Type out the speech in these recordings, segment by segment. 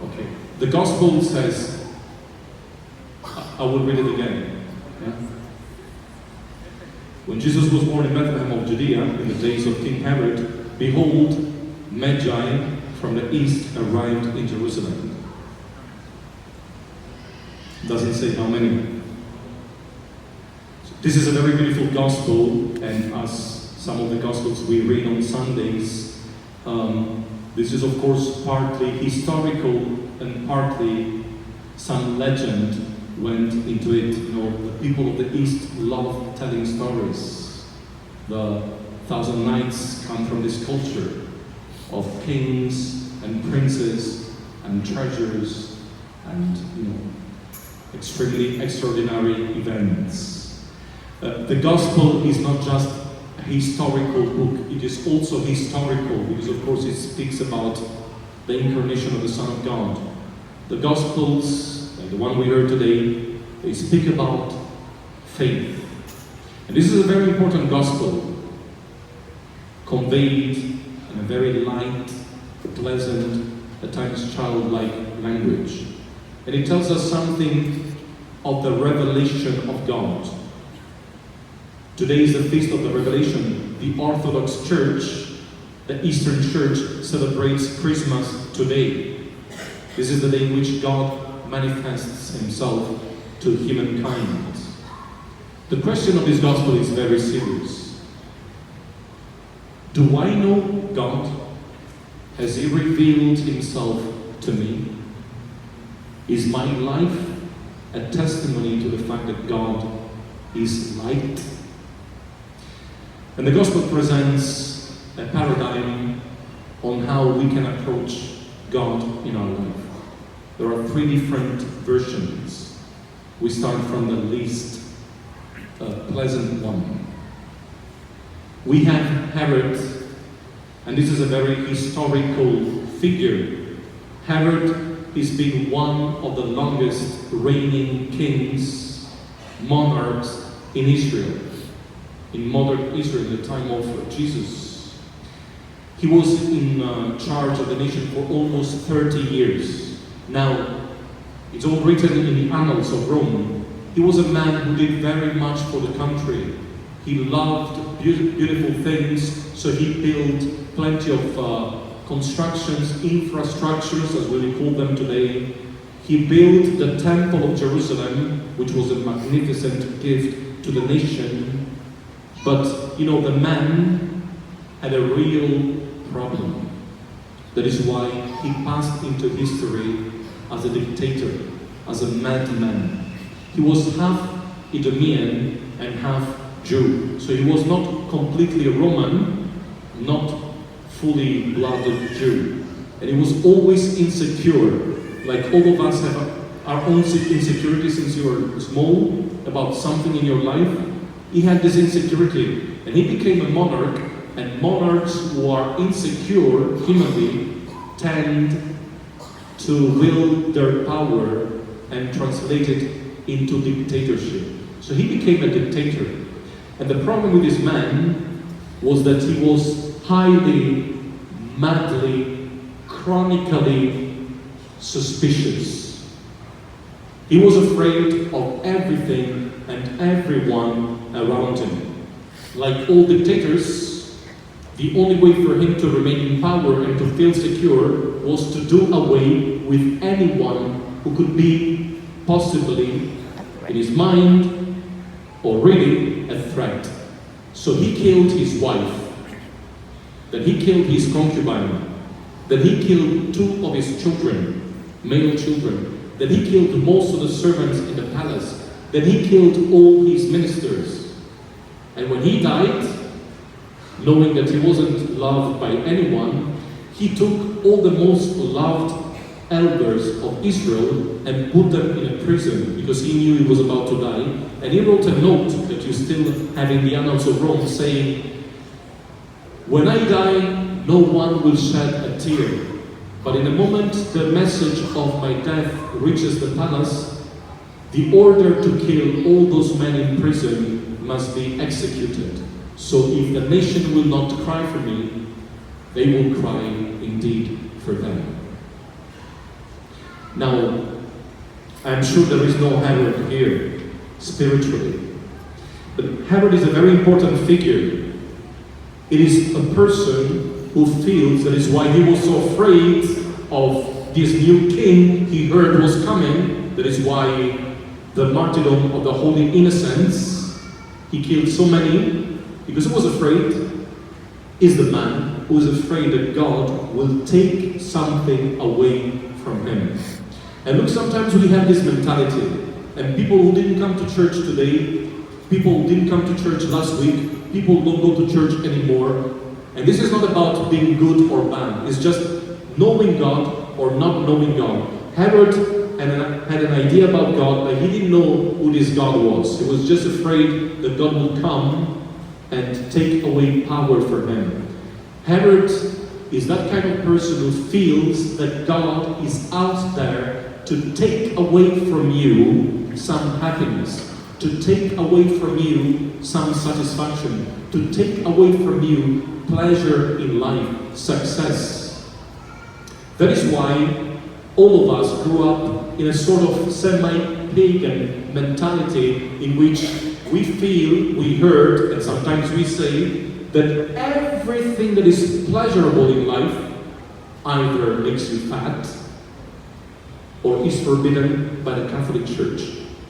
Okay. The Gospel says, I will read it again. Yeah? When Jesus was born in Bethlehem of Judea in the days of King Herod, behold, Magi from the east arrived in Jerusalem. Doesn't say how many. This is a very beautiful gospel, and as some of the gospels we read on Sundays, this is of course partly historical and partly some legend went into it. You know, the people of the East love telling stories. The Thousand Nights come from this culture of kings and princes and treasures and, you know, extremely extraordinary events. The Gospel is not just a historical book, it is also historical because of course it speaks about the incarnation of the Son of God. The Gospels, like the one we heard today, they speak about faith. And this is a very important Gospel, conveyed in a very light, pleasant, at times childlike language. And it tells us something of the revelation of God. Today is the Feast of the Revelation. The Orthodox Church, the Eastern Church, celebrates Christmas today. This is the day in which God manifests himself to humankind. The question of this gospel is very serious. Do I know God? Has he revealed himself to me? Is my life a testimony to the fact that God is light? And the Gospel presents a paradigm on how we can approach God in our life. There are three different versions. We start from the least pleasant one. We have Herod, and this is a very historical figure. Herod is being one of the longest reigning kings, monarchs in Israel, in modern Israel at the time of Jesus. He was in charge of the nation for almost 30 years. Now, it's all written in the annals of Rome. He was a man who did very much for the country. He loved beautiful things, so he built plenty of constructions, infrastructures, as we call them today. He built the Temple of Jerusalem, which was a magnificent gift to the nation. But, you know, the man had a real problem. That is why he passed into history as a dictator, as a madman. He was half Idumean and half Jew. So he was not completely Roman, not fully blooded Jew. And he was always insecure. Like all of us have our own insecurity since you were small about something in your life. He had this insecurity. And he became a monarch. And monarchs who are insecure, humanly, tend to wield their power and translate it into dictatorship. So he became a dictator. And the problem with this man was that he was highly, madly, chronically suspicious. He was afraid of everything and everyone around him. Like all dictators, the only way for him to remain in power and to feel secure was to do away with anyone who could be possibly, in his mind, or really a threat. So he killed his wife, then he killed his concubine, then he killed 2 of his children, male children, then he killed most of the servants in the palace, then he killed all his ministers. And when he died, knowing that he wasn't loved by anyone, he took all the most loved elders of Israel and put them in a prison because he knew he was about to die. And he wrote a note that you still have in the annals of Rome saying, "When I die, no one will shed a tear. But in the moment the message of my death reaches the palace, the order to kill all those men in prison must be executed. So if the nation will not cry for me, they will cry indeed for them." Now, I'm sure there is no Herod here, spiritually. But Herod is a very important figure. It is a person who feels that is why he was so afraid of this new king he heard was coming. That is why the martyrdom of the Holy Innocents, he killed so many, because he was afraid, is the man who is afraid that God will take something away from him. And look, sometimes we have this mentality, and people who didn't come to church today, people who didn't come to church last week, people don't go to church anymore. And this is not about being good or bad, it's just knowing God or not knowing God. Herod had an idea about God, but he didn't know who this God was. He was just afraid that God would come and take away power from him. Herod is that kind of person who feels that God is out there to take away from you some happiness, to take away from you some satisfaction, to take away from you pleasure in life, success. That is why all of us grew up in a sort of semi-pagan mentality in which we feel, we heard, and sometimes we say that everything that is pleasurable in life either makes you fat or is forbidden by the Catholic Church.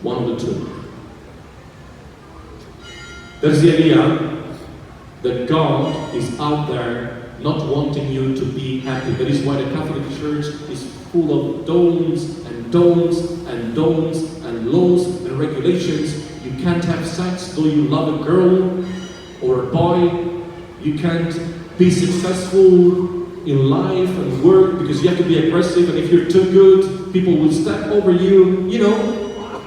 One of the two. There's the idea that God is out there not wanting you to be happy. That is why the Catholic Church is full of don'ts and don'ts and don'ts and laws and regulations. You can't have sex though you love a girl or a boy. You can't be successful in life and work because you have to be aggressive, and if you're too good, people will step over you. You know,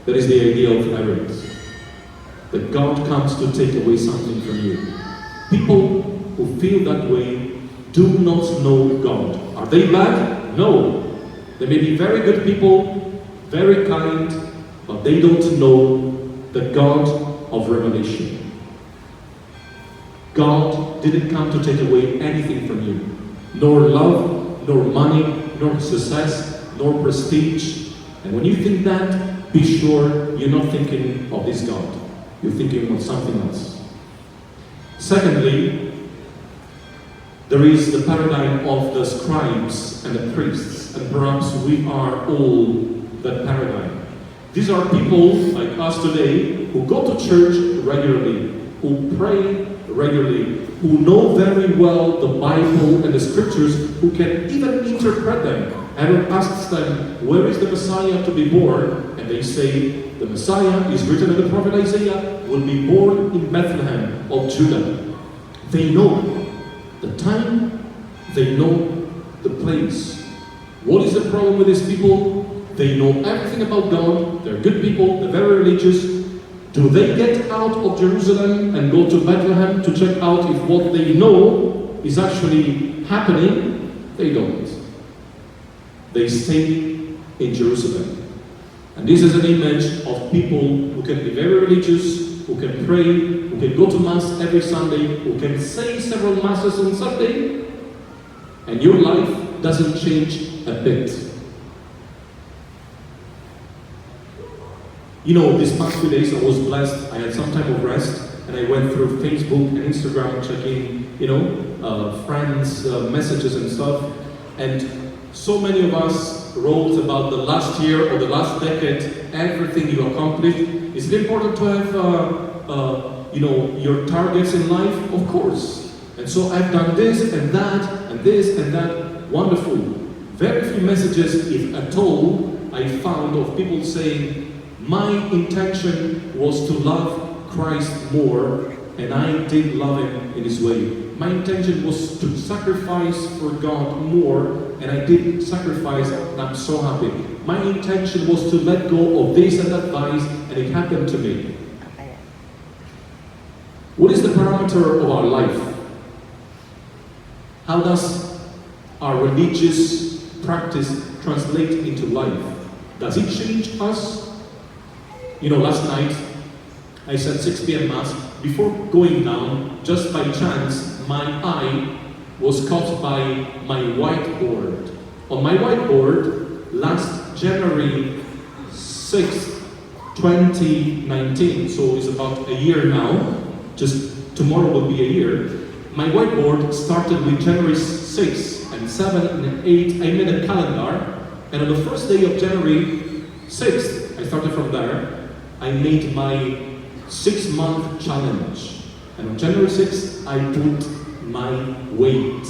that is the idea of Herod. That God comes to take away something from you. People who feel that way do not know God. Are they bad? No. They may be very good people, very kind, but they don't know the God of revelation. God didn't come to take away anything from you. Nor love, nor money, nor success, nor prestige. And when you think that, be sure you're not thinking of this God. You're thinking of something else. Secondly, there is the paradigm of the scribes and the priests, and perhaps we are all that paradigm. These are people like us today who go to church regularly, who pray regularly, who know very well the Bible and the scriptures, who can even interpret them. Herod asks them, where is the Messiah to be born? And they say, the Messiah is written in the prophet Isaiah, will be born in Bethlehem of Judah. They know the time, they know the place. What is the problem with these people? They know everything about God, they're good people, they're very religious. Do they get out of Jerusalem and go to Bethlehem to check out if what they know is actually happening? They don't. They stay in Jerusalem. And this is an image of people who can be very religious, who can pray, who can go to Mass every Sunday, who can say several Masses on Sunday, and your life doesn't change a bit. You know, these past few days I was blessed. I had some time of rest, and I went through Facebook and Instagram checking, friends' messages and stuff. And so many of us wrote about the last year or the last decade, everything you accomplished. Is it important to have, your targets in life? Of course. And so I've done this and that and this and that. Wonderful. Very few messages, if at all, I found of people saying, my intention was to love Christ more, and I did love Him in His way. My intention was to sacrifice for God more, and I did sacrifice, and I'm so happy. My intention was to let go of this and that vice, and it happened to me. What is the parameter of our life? How does our religious practice translate into life? Does it change us? Last night, I said 6 p.m. Mass. Before going down, just by chance, my eye was caught by my whiteboard. On my whiteboard, last January 6th, 2019, so it's about a year now, just tomorrow will be a year, my whiteboard started with January 6th and 7 and 8, I made a calendar, and on the first day of January 6th, I started from there, I made my 6-month challenge. And on January 6th, I put my weight.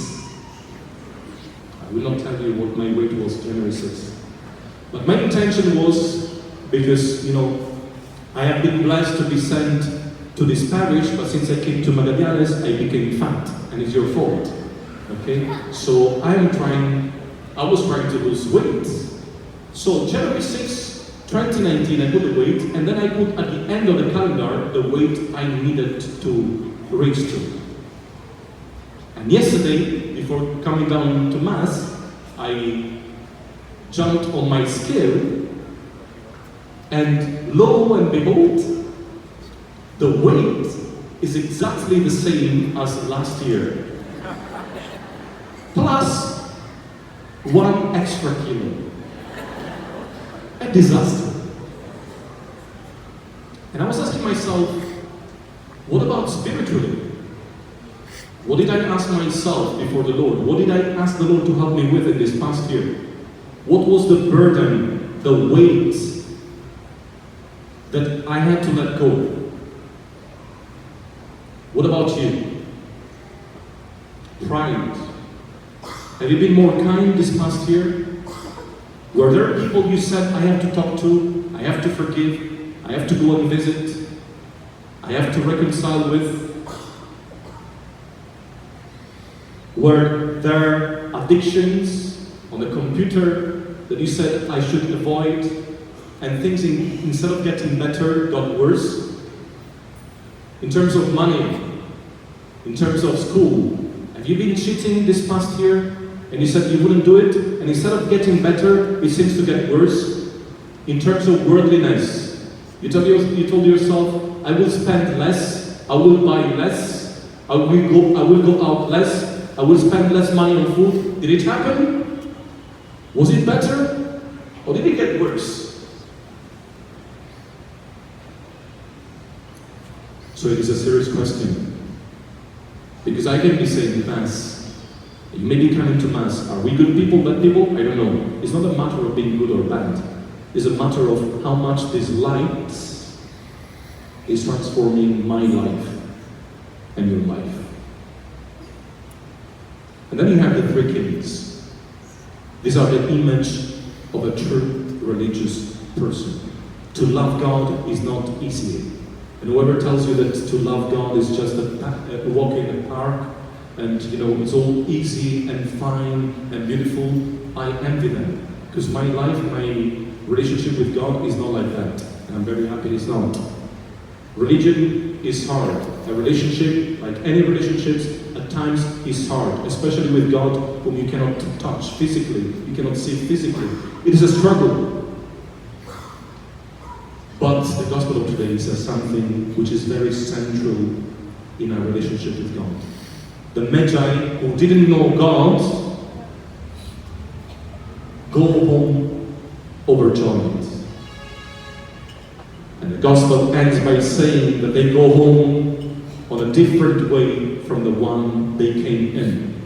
I will not tell you what my weight was January 6th. But my intention was, because, I have been blessed to be sent to this parish, but since I came to Magallanes, I became fat, and it's your fault. Okay? So I was trying to lose weight. So January 6th, 2019, I put the weight, and then I put at the end of the calendar the weight I needed to reach to. And yesterday, before coming down to Mass, I jumped on my scale, and lo and behold, the weight is exactly the same as last year. Plus 1 extra kilo. A disaster. And I was asking myself, what about spiritually? What did I ask myself before the Lord? What did I ask the Lord to help me with in this past year? What was the burden, the weight that I had to let go? What about you? Pride. Have you been more kind this past year? Were there people you said, I have to talk to, I have to forgive, I have to go and visit, I have to reconcile with? Were there addictions on the computer that you said I should avoid, and things instead of getting better got worse? In terms of money, in terms of school, have you been cheating this past year and you said you wouldn't do it, and instead of getting better, it seems to get worse? In terms of worldliness, you told yourself, I will spend less, I will buy less, I will go out less, I will spend less money on food. Did it happen? Was it better? Or did it get worse? So it is a serious question. Because I can be saying Mass, you may be coming to Mass, are we good people, bad people? I don't know. It's not a matter of being good or bad. It's a matter of how much this light is transforming my life and your life. And then you have the 3 kings. These are the image of a true religious person. To love God is not easy. And whoever tells you that to love God is just a walk in a park, and it's all easy and fine and beautiful, I envy them. Because my life, my relationship with God is not like that. And I'm very happy it's not. Religion is hard. A relationship, like any relationships, at times is hard, especially with God, whom you cannot touch physically, you cannot see physically. It is a struggle. But the gospel of today says something which is very central in our relationship with God. The Magi who didn't know God go home overjoyed. And the gospel ends by saying that they go home on a different way from the one they came in.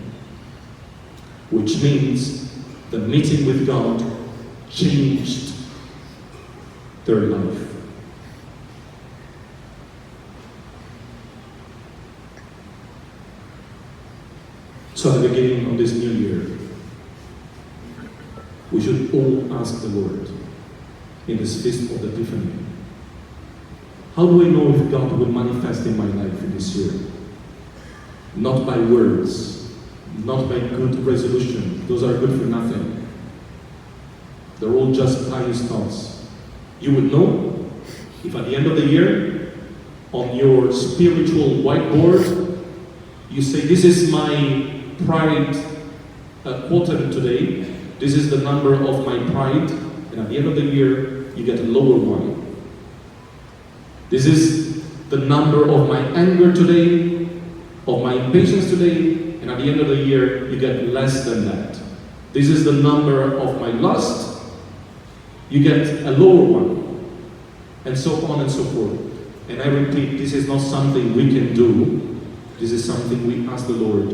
Which means the meeting with God changed their life. So at the beginning of this new year, we should all ask the Lord in this feast of the Epiphany, how do I know if God will manifest in my life in this year? Not by words, not by good resolution. Those are good for nothing. They're all just pious thoughts. You would know if at the end of the year, on your spiritual whiteboard, you say, this is my pride quotient today, this is the number of my pride, and at the end of the year, you get a lower one. This is the number of my anger today, of my impatience today, and at the end of the year, you get less than that. This is the number of my lust, you get a lower one, and so on and so forth. And I repeat, this is not something we can do. This is something we ask the Lord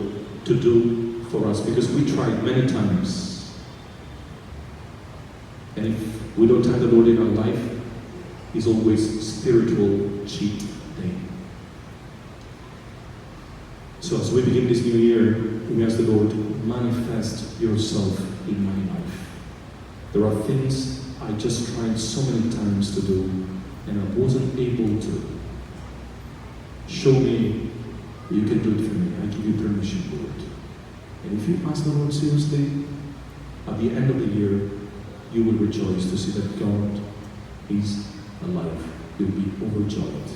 to do for us, because we tried many times. And if we don't have the Lord in our life, it's always spiritual cheat day. So as we begin this new year, we ask the Lord, manifest yourself in my life. There are things I just tried so many times to do, and I wasn't able to. Show me you can do it for me. I give you permission, Lord. And if you ask the Lord seriously, at the end of the year, you will rejoice to see that God is alive. You'll be overjoyed.